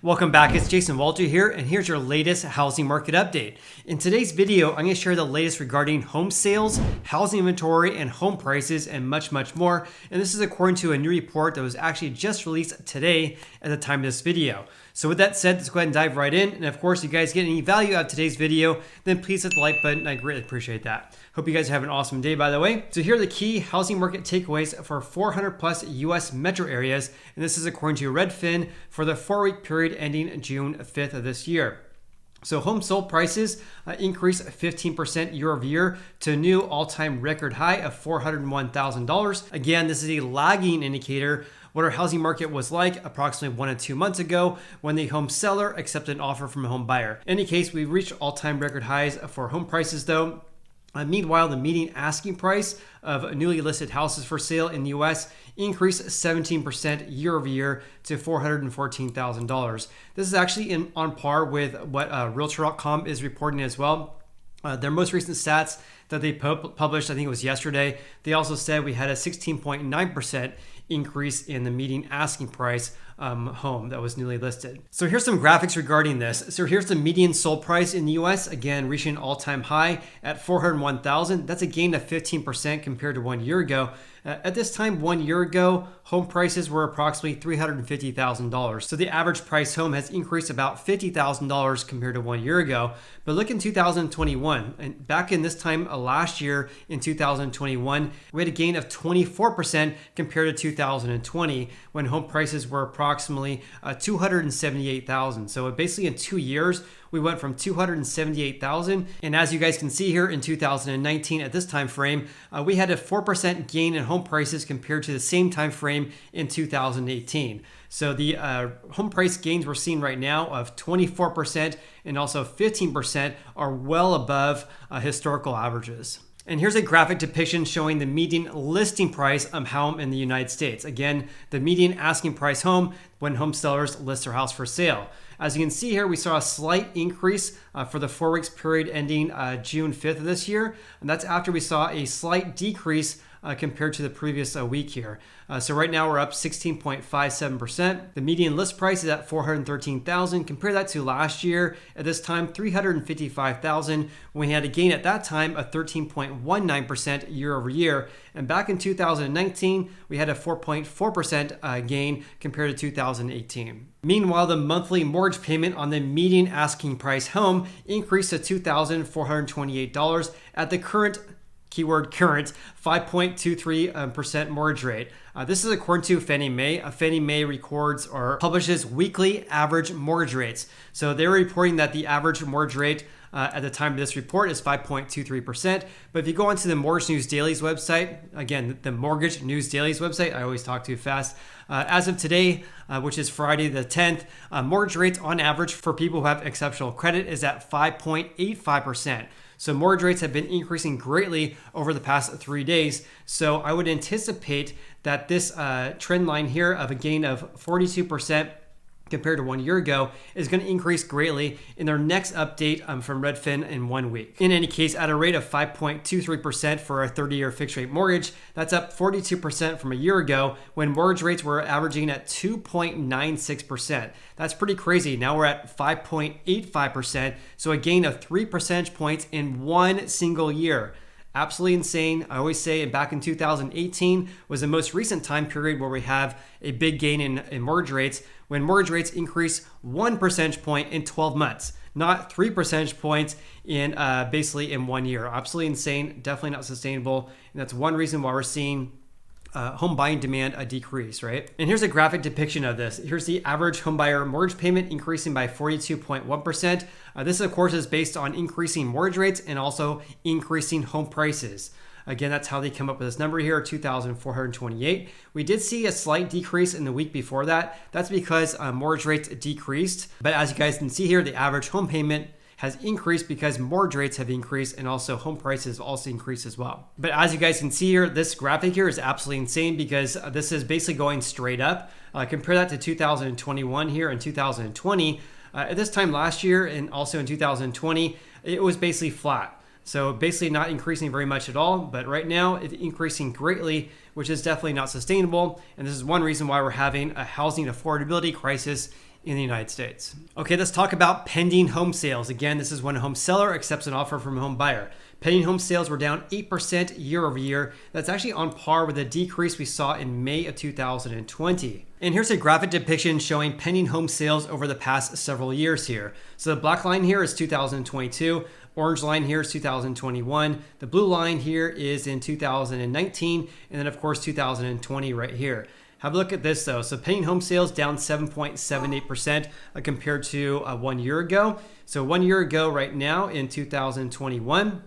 Welcome back, it's Jason Walter here, and here's your latest housing market update. In today's video, I'm going to share the latest regarding home sales, housing inventory, and home prices, and much more. And this is according to a new report that was actually just released today at the time of this video. So with that said, let's go ahead and dive right in. And of course, if you guys get any value out of today's video, then please hit the like button. I greatly appreciate that. Hope you guys have an awesome day, by the way. So here are the key housing market takeaways for 400 plus US metro areas. And this is according to Redfin for the 4-week period ending June 5th of this year. So home sold prices increased 15% year over year to a new all-time record high of $401,000. Again, this is a lagging indicator what our housing market was like approximately 1 to 2 months ago when the home seller accepted an offer from a home buyer. In any case, we've reached all-time record highs for home prices though. Meanwhile, the median asking price of newly listed houses for sale in the US increased 17% year over year to $414,000. This is actually on par with what Realtor.com is reporting as well. Their most recent stats that they published, I think it was yesterday, they also said we had a 16.9% increase in the median asking price home that was newly listed. So here's some graphics regarding this. So here's the median sold price in the US, again reaching an all-time high at $401,000. That's a gain of 15% compared to 1 year ago. At this time 1 year ago, home prices were approximately $350,000. So the average price home has increased about $50,000 compared to 1 year ago. But look in 2021, and back in this time last year in 2021, we had a gain of 24% compared to 2020 when home prices were approximately $278,000. So basically in 2 years, we went from $278,000, and as you guys can see here in 2019 at this time frame, we had a 4% gain in home prices compared to the same time frame in 2018. So the home price gains we're seeing right now of 24% and also 15% are well above historical averages. And here's a graphic depiction showing the median listing price of home in the United States. Again, the median asking price home when home sellers list their house for sale. As you can see here, we saw a slight increase for the 4 weeks period ending June 5th of this year. And that's after we saw a slight decrease compared to the previous week here. So right now we're up 16.57%. The median list price is at $413,000. Compare that to last year at this time, $355,000. We had a gain at that time of 13.19% year over year. And back in 2019, we had a 4.4% gain compared to 2018. Meanwhile, the monthly mortgage payment on the median asking price home increased to $2,428 at the current 5.23% mortgage rate. This is according to Fannie Mae. Fannie Mae records or publishes weekly average mortgage rates. So they're reporting that the average mortgage rate at the time of this report is 5.23%. But if you go onto the Mortgage News Daily's website, again, the Mortgage News Daily's website, I always talk too fast. As of today, which is Friday the 10th, mortgage rates on average for people who have exceptional credit is at 5.85%. So mortgage rates have been increasing greatly over the past 3 days. So I would anticipate that this trend line here of a gain of 42% compared to 1 year ago is going to increase greatly in their next update from Redfin in 1 week. In any case, at a rate of 5.23% for a 30-year fixed rate mortgage, that's up 42% from a year ago when mortgage rates were averaging at 2.96%. That's pretty crazy. Now we're at 5.85%, so a gain of 3 percentage points in 1 single year. Absolutely insane. I always say back in 2018 was the most recent time period where we have a big gain in mortgage rates when mortgage rates increase 1 percentage point in 12 months, not 3 percentage points in basically in 1 year. Absolutely insane, definitely not sustainable. And that's one reason why we're seeing home buying demand a decrease, right? And here's a graphic depiction of this. Here's the average home buyer mortgage payment increasing by 42.1%. This, of course, is based on increasing mortgage rates and also increasing home prices. Again, that's how they come up with this number here, 2,428. We did see a slight decrease in the week before that. That's because mortgage rates decreased. But as you guys can see here, the average home payment has increased because mortgage rates have increased and also home prices also increased as well. But as you guys can see here, this graphic here is absolutely insane because this is basically going straight up. Compare that to 2021 here and 2020. At this time last year and also in 2020, it was basically flat. So basically not increasing very much at all, but right now it's increasing greatly, which is definitely not sustainable. And this is one reason why we're having a housing affordability crisis in the United States. Okay, let's talk about pending home sales. Again, this is when a home seller accepts an offer from a home buyer. Pending home sales were down 8% year over year. That's actually on par with the decrease we saw in May of 2020. And here's a graphic depiction showing pending home sales over the past several years here. So the black line here is 2022. Orange line here is 2021. The blue line here is in 2019. And then of course 2020 right here. Have a look at this though. So pending home sales down 7.78% compared to 1 year ago. So 1 year ago right now in 2021,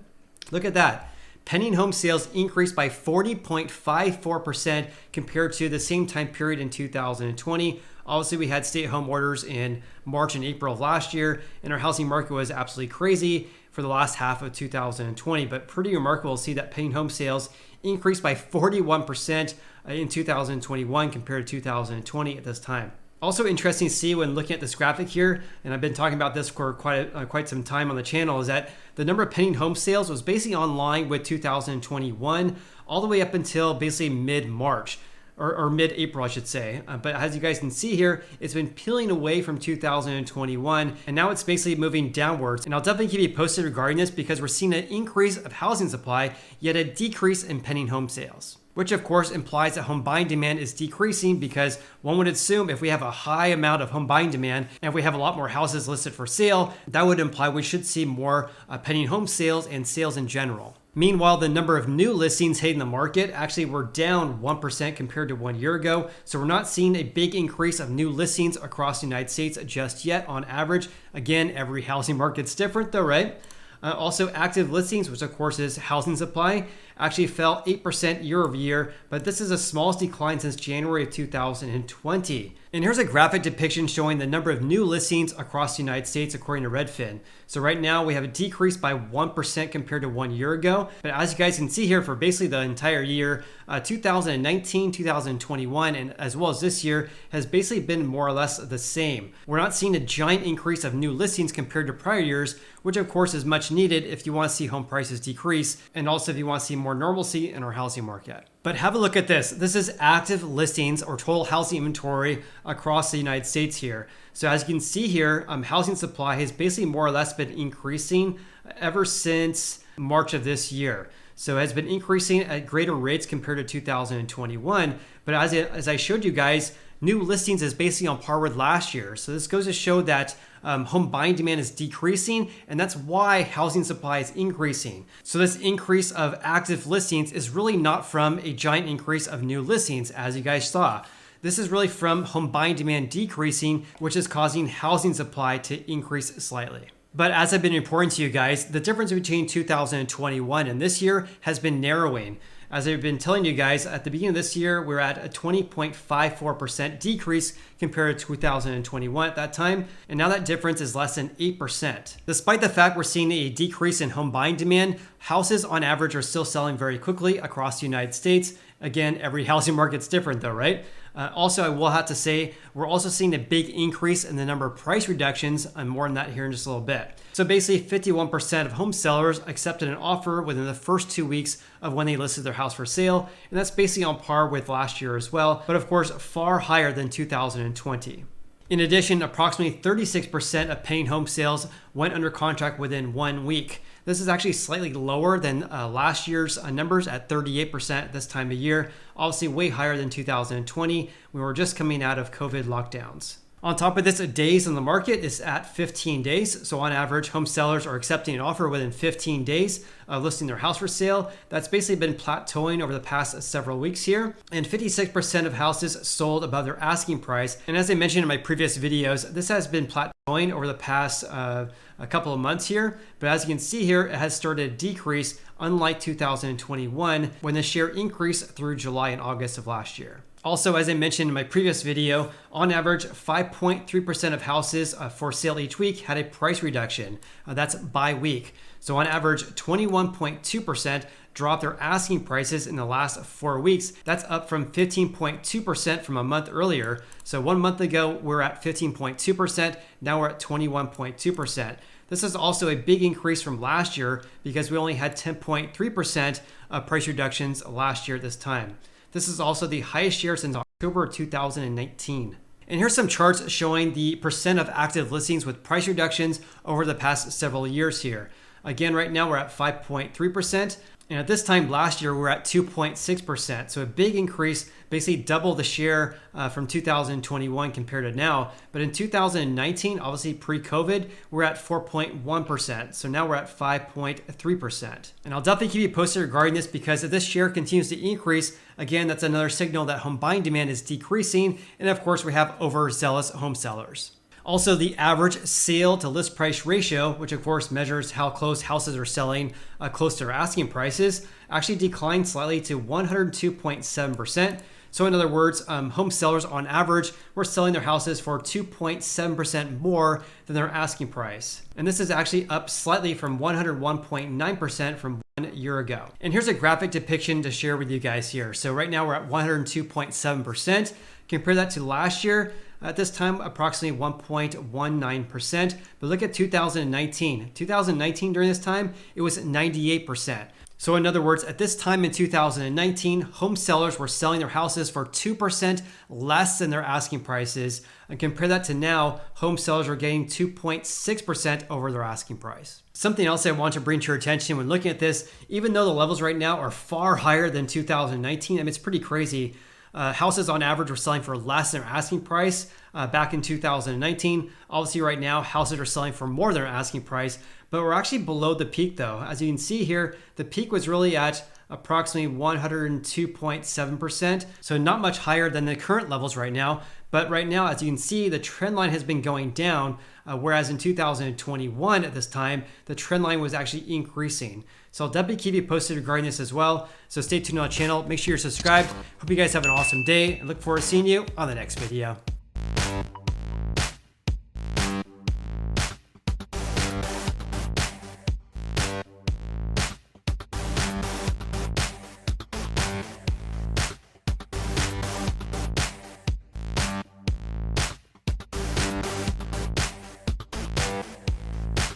look at that. Pending home sales increased by 40.54% compared to the same time period in 2020. Obviously, we had stay-at-home orders in March and April of last year, and our housing market was absolutely crazy for the last half of 2020. But pretty remarkable to see that pending home sales increased by 41% in 2021 compared to 2020 at this time. Also interesting to see when looking at this graphic here, and I've been talking about this for quite some time on the channel, is that the number of pending home sales was basically on line with 2021 all the way up until basically mid-March. Or mid-April, I should say. But as you guys can see here, it's been peeling away from 2021, and now it's basically moving downwards. And I'll definitely keep you posted regarding this because we're seeing an increase of housing supply, yet a decrease in pending home sales, which of course implies that home buying demand is decreasing because one would assume if we have a high amount of home buying demand and if we have a lot more houses listed for sale, that would imply we should see more pending home sales and sales in general. Meanwhile, the number of new listings hitting the market actually were down 1% compared to 1 year ago. So we're not seeing a big increase of new listings across the United States just yet on average. Again, every housing market's different though, right? Also, active listings, which of course is housing supply, actually fell 8% year over year, but this is the smallest decline since January of 2020. And here's a graphic depiction showing the number of new listings across the United States according to Redfin. So right now we have a decrease by 1% compared to 1 year ago. But as you guys can see here, for basically the entire year, 2019, 2021, and as well as this year has basically been more or less the same. We're not seeing a giant increase of new listings compared to prior years, which of course is much needed if you want to see home prices decrease, and also if you want to see more normalcy in our housing market. But have a look at this. This is active listings or total housing inventory across the United States here. So as you can see here, housing supply has basically more or less been increasing ever since March of this year. So it has been increasing at greater rates compared to 2021. But as I showed you guys, new listings is basically on par with last year. So this goes to show that home buying demand is decreasing, and that's why housing supply is increasing. So this increase of active listings is really not from a giant increase of new listings, as you guys saw. This is really from home buying demand decreasing, which is causing housing supply to increase slightly. But as I've been reporting to you guys, the difference between 2021 and this year has been narrowing. As I've been telling you guys, at the beginning of this year, we're at a 20.54% decrease compared to 2021 at that time, and now that difference is less than 8%. Despite the fact we're seeing a decrease in home buying demand, houses on average are still selling very quickly across the United States. Again, every housing market's different though, right? Also, I will have to say, we're also seeing a big increase in the number of price reductions, and more on that here in just a little bit. So basically 51% of home sellers accepted an offer within the first 2 weeks of when they listed their house for sale. And that's basically on par with last year as well, but of course, far higher than 2020. In addition, approximately 36% of pending home sales went under contract within 1 week. This is actually slightly lower than last year's numbers at 38% at this time of year. Obviously way higher than 2020. We were just coming out of COVID lockdowns. On top of this, days on the market is at 15 days. So on average, home sellers are accepting an offer within 15 days of listing their house for sale. That's basically been plateauing over the past several weeks here. And 56% of houses sold above their asking price. And as I mentioned in my previous videos, this has been plateauing over the past a couple of months here. But as you can see here, it has started to decrease, unlike 2021, when the share increased through July and August of last year. Also, as I mentioned in my previous video, on average, 5.3% of houses for sale each week had a price reduction. That's by week. So on average, 21.2% dropped their asking prices in the last 4 weeks. That's up from 15.2% from a month earlier. So 1 month ago, we're at 15.2%. Now we're at 21.2%. This is also a big increase from last year because we only had 10.3% of price reductions last year at this time. This is also the highest share since October 2019. And here's some charts showing the percent of active listings with price reductions over the past several years here. Again, right now we're at 5.3%. And at this time last year, we were at 2.6%. So a big increase, basically double the share from 2021 compared to now. But in 2019, obviously pre-COVID, we're at 4.1%. So now we're at 5.3%. And I'll definitely keep you posted regarding this, because if this share continues to increase, again, that's another signal that home buying demand is decreasing. And of course, we have overzealous home sellers. Also, the average sale to list price ratio, which of course measures how close houses are selling close to their asking prices, actually declined slightly to 102.7%. So in other words, home sellers on average were selling their houses for 2.7% more than their asking price. And this is actually up slightly from 101.9% from 1 year ago. And here's a graphic depiction to share with you guys here. So right now we're at 102.7%. Compare that to last year. At this time, approximately 1.19%. But look at 2019. 2019, during this time, it was 98%. So in other words, at this time in 2019, home sellers were selling their houses for 2% less than their asking prices. And compare that to now, home sellers are getting 2.6% over their asking price. Something else I want to bring to your attention when looking at this, even though the levels right now are far higher than 2019, I mean, it's pretty crazy. Houses on average were selling for less than their asking price back in 2019. Obviously right now, houses are selling for more than their asking price, but we're actually below the peak though. As you can see here, the peak was really at approximately 102.7%. So not much higher than the current levels right now. But right now, as you can see, the trend line has been going down, whereas in 2021 at this time, the trend line was actually increasing. So I'll definitely keep you posted regarding this as well. So stay tuned on the channel. Make sure you're subscribed. Hope you guys have an awesome day and look forward to seeing you on the next video.